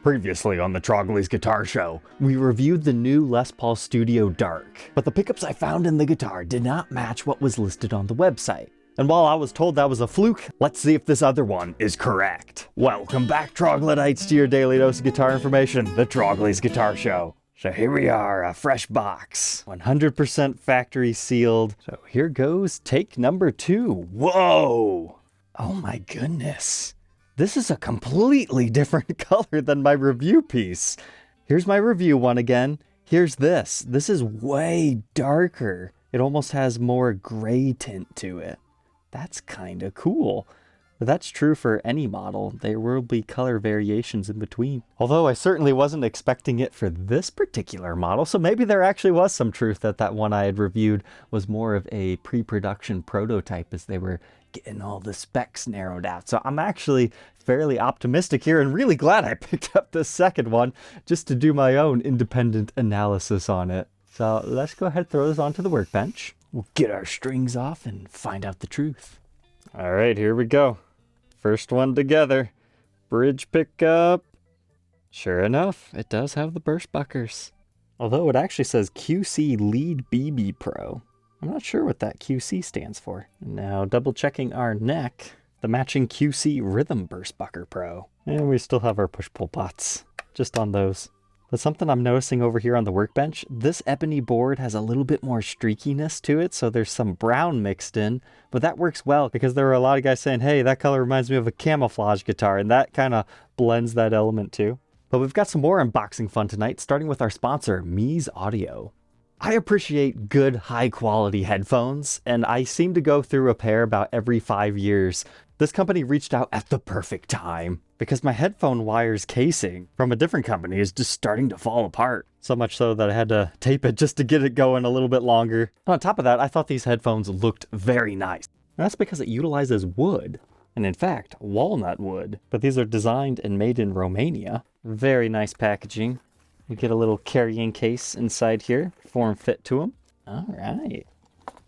Previously on the Trogly's Guitar Show, we reviewed the new Les Paul Studio Dark, but the pickups I found in the guitar did not match what was listed on the website. And while I was told that was a fluke, let's see if this other one is correct. Welcome back, Troglodytes, to your daily dose of guitar information, the Trogly's Guitar Show. So here we are, a fresh box, 100% factory sealed. So here goes take number 2. Whoa! Oh my goodness. This is a completely different color than my review piece. Here's my review one again. Here's this. This is way darker. It almost has more gray tint to it. That's kind of cool. But that's true for any model. There will be color variations in between. Although I certainly wasn't expecting it for this particular model, so maybe there actually was some truth that that one I had reviewed was more of a pre-production prototype as they were getting all the specs narrowed out. So I'm actually fairly optimistic here and really glad I picked up this second one just to do my own independent analysis on it. So let's go ahead and throw this onto the workbench. We'll get our strings off and find out the truth. All right, here we go. First one together. Bridge pickup. Sure enough, it does have the burst buckers. Although it actually says QC Lead BB Pro. I'm not sure what that QC stands for. Now double checking our neck, the matching QC Rhythm Burst Bucker Pro. And we still have our push-pull pots, just on those. But something I'm noticing over here on the workbench, this ebony board has a little bit more streakiness to it, so there's some brown mixed in, but that works well because there were a lot of guys saying, hey, that color reminds me of a camouflage guitar, and that kind of blends that element too. But we've got some more unboxing fun tonight, starting with our sponsor, Meze Audio. I appreciate good, high-quality headphones, and I seem to go through a pair about every 5 years. This company reached out at the perfect time, because my headphone wire's casing from a different company is just starting to fall apart. So much so that I had to tape it just to get it going a little bit longer. On top of that, I thought these headphones looked very nice. And that's because it utilizes wood, and in fact, walnut wood. But these are designed and made in Romania. Very nice packaging. You get a little carrying case inside here, form fit to them. All right.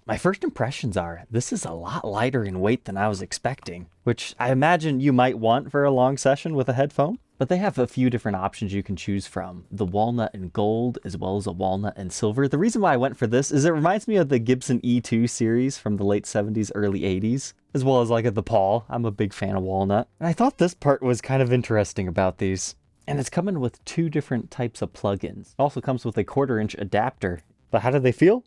My first impressions are, this is a lot lighter in weight than I was expecting, which I imagine you might want for a long session with a headphone. But they have a few different options you can choose from. The walnut and gold, as well as a walnut and silver. The reason why I went for this is it reminds me of the Gibson E2 series from the late 70s, early 80s, as well as like the Paul. I'm a big fan of walnut. And I thought this part was kind of interesting about these. And it's coming with 2 different types of plugins. It also comes with a 1/4-inch adapter. But how do they feel?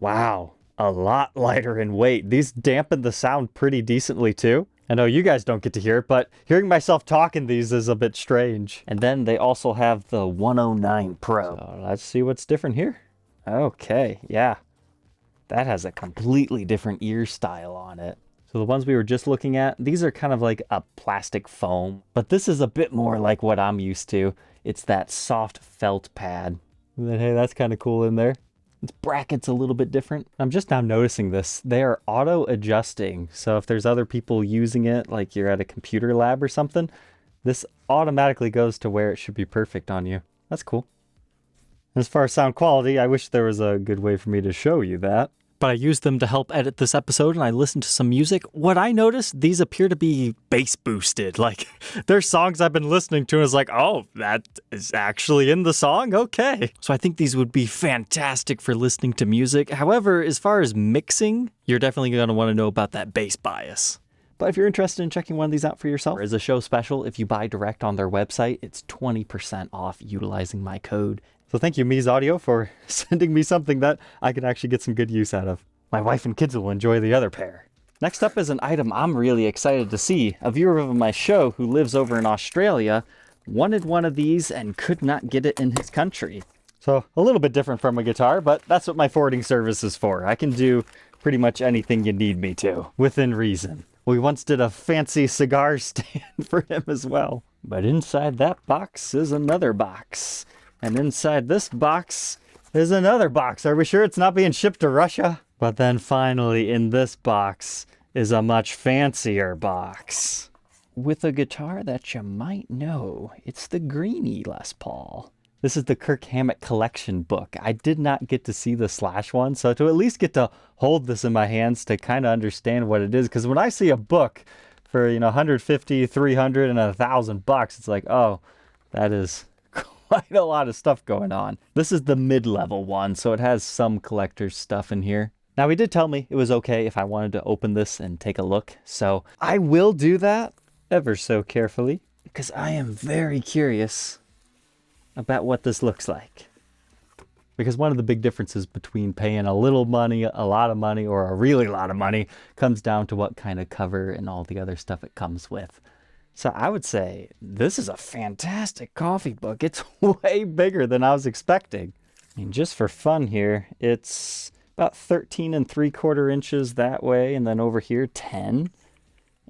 Wow, a lot lighter in weight. These dampen the sound pretty decently too. I know you guys don't get to hear it, but hearing myself talking these is a bit strange. And then they also have the 109 Pro. So let's see what's different here. Okay, yeah. That has a completely different ear style on it. So the ones we were just looking at, these are kind of like a plastic foam, but this is a bit more like what I'm used to. It's that soft felt pad. And then, hey, that's kind of cool in there. Its bracket's a little bit different. I'm just now noticing this. They are auto adjusting. So if there's other people using it, like you're at a computer lab or something, this automatically goes to where it should be perfect on you. That's cool. As far as sound quality, I wish there was a good way for me to show you that. But I used them to help edit this episode and I listened to some music. What I noticed, these appear to be bass boosted. Like, there's songs I've been listening to and it's like, oh, that is actually in the song? Okay. So I think these would be fantastic for listening to music. However, as far as mixing, you're definitely going to want to know about that bass bias. But if you're interested in checking one of these out for yourself, as a show special, if you buy direct on their website, it's 20% off utilizing my code. So thank you, Meze Audio, for sending me something that I can actually get some good use out of. My wife and kids will enjoy the other pair. Next up is an item I'm really excited to see. A viewer of my show who lives over in Australia wanted one of these and could not get it in his country. So a little bit different from a guitar, but that's what my forwarding service is for. I can do pretty much anything you need me to, within reason. We once did a fancy cigar stand for him as well. But inside that box is another box. And inside this box is another box. Are we sure it's not being shipped to Russia? But then finally in this box is a much fancier box. With a guitar that you might know. It's the Greenie Les Paul. This is the Kirk Hammett collection book. I did not get to see the Slash one, so to at least get to hold this in my hands to kind of understand what it is, because when I see a book for, 150, 300, and $1,000, it's like, oh, That is quite a lot of stuff going on. This is the mid-level one, so it has some collector's stuff in here. Now, he did tell me it was okay if I wanted to open this and take a look, so I will do that ever so carefully because I am very curious about what this looks like. Because one of the big differences between paying a little money, a lot of money, or a really lot of money comes down to what kind of cover and all the other stuff it comes with. So I would say this is a fantastic coffee book. It's way bigger than I was expecting. I mean, just for fun here, it's about 13 3/4 inches that way, and then over here 10.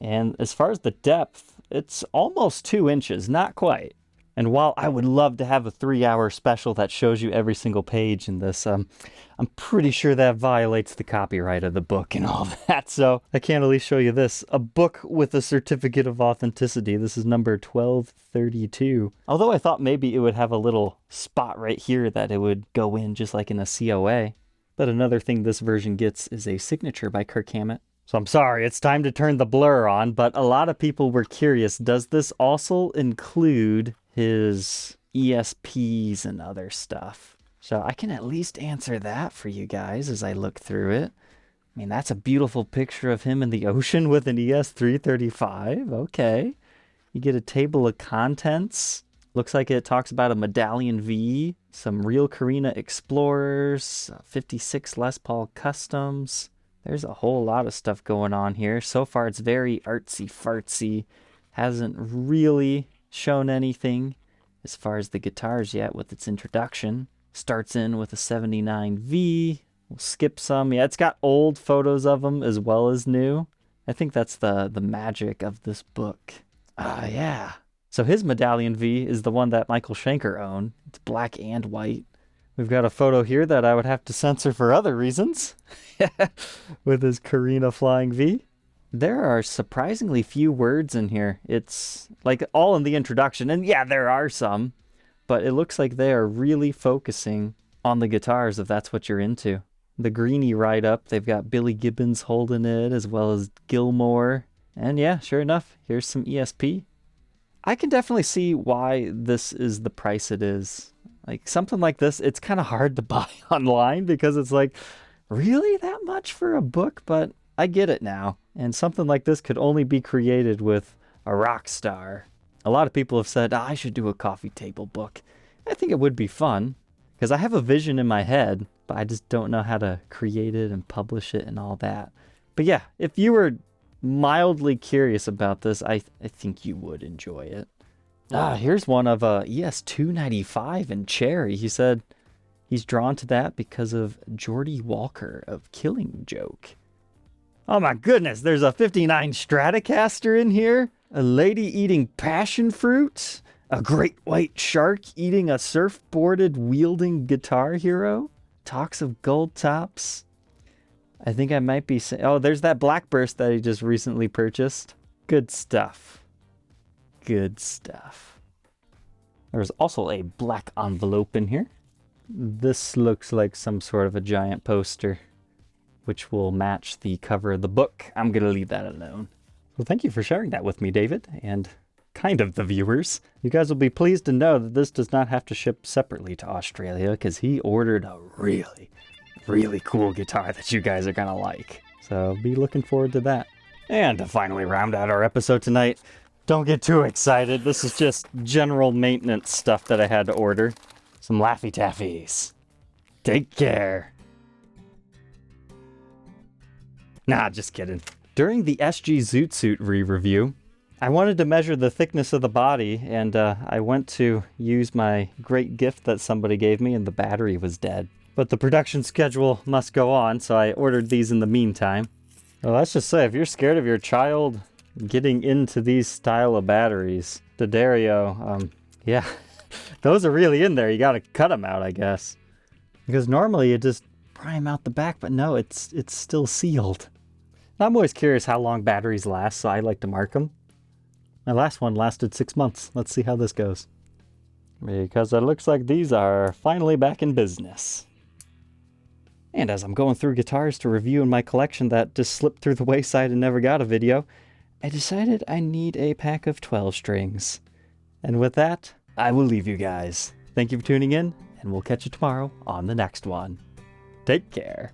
And as far as the depth, it's almost 2 inches, not quite. And while I would love to have a 3-hour special that shows you every single page in this, I'm pretty sure that violates the copyright of the book and all that. So I can't at least show you this. A book with a certificate of authenticity. This is number 1232. Although I thought maybe it would have a little spot right here that it would go in just like in a COA. But another thing this version gets is a signature by Kirk Hammett. So I'm sorry, it's time to turn the blur on, but a lot of people were curious. Does this also include his ESPs and other stuff? So I can at least answer that for you guys as I look through it. I mean, that's a beautiful picture of him in the ocean with an ES335. Okay. You get a table of contents. Looks like it talks about a Medallion V, some real Carina Explorers, 56 Les Paul Customs. There's a whole lot of stuff going on here. So far, it's very artsy-fartsy. Hasn't really shown anything as far as the guitars yet with its introduction. Starts in with a 79V. We'll skip some. Yeah, it's got old photos of them as well as new. I think that's the magic of this book. Yeah. So his Medallion V is the one that Michael Schenker owned. It's black and white. We've got a photo here that I would have to censor for other reasons with his Carina Flying V. There are surprisingly few words in here. It's like all in the introduction. And yeah, there are some, but it looks like they are really focusing on the guitars if that's what you're into. The greeny write-up, they've got Billy Gibbons holding it as well as Gilmore. And yeah, sure enough, here's some ESP. I can definitely see why this is the price it is. Like something like this, it's kind of hard to buy online because it's like, really that much for a book? But I get it now. And something like this could only be created with a rock star. A lot of people have said, I should do a coffee table book. I think it would be fun because I have a vision in my head, but I just don't know how to create it and publish it and all that. But yeah, if you were mildly curious about this, I think you would enjoy it. Here's one of ES295 in cherry. He said he's drawn to that because of Geordie Walker of Killing Joke. Oh my goodness, there's a 59 Stratocaster in here, a lady eating passion fruit, a great white shark eating a surfboarded wielding Guitar Hero, talks of gold tops. I think I might be saying, oh, there's that Blackburst that he just recently purchased. Good stuff. Good stuff. There's also a black envelope in here. This looks like some sort of a giant poster, which will match the cover of the book. I'm going to leave that alone. Well, thank you for sharing that with me, David, and kind of the viewers. You guys will be pleased to know that this does not have to ship separately to Australia because he ordered a really cool guitar that you guys are going to like. So be looking forward to that. And to finally round out our episode tonight, don't get too excited. This is just general maintenance stuff that I had to order. Some Laffy Taffies. Take care. Nah, just kidding. During the SG Zoot Suit re-review, I wanted to measure the thickness of the body, and I went to use my great gift that somebody gave me, and the battery was dead. But the production schedule must go on, so I ordered these in the meantime. Well, let's just say, if you're scared of your child getting into these style of batteries, D'Addario, yeah, those are really in there. You gotta cut them out, I guess. Because normally you just pry them out the back, but no, it's still sealed. I'm always curious how long batteries last, so I like to mark them. My last one lasted 6 months. Let's see how this goes. Because it looks like these are finally back in business. And as I'm going through guitars to review in my collection that just slipped through the wayside and never got a video, I decided I need a pack of 12 strings. And with that, I will leave you guys. Thank you for tuning in, and we'll catch you tomorrow on the next one. Take care.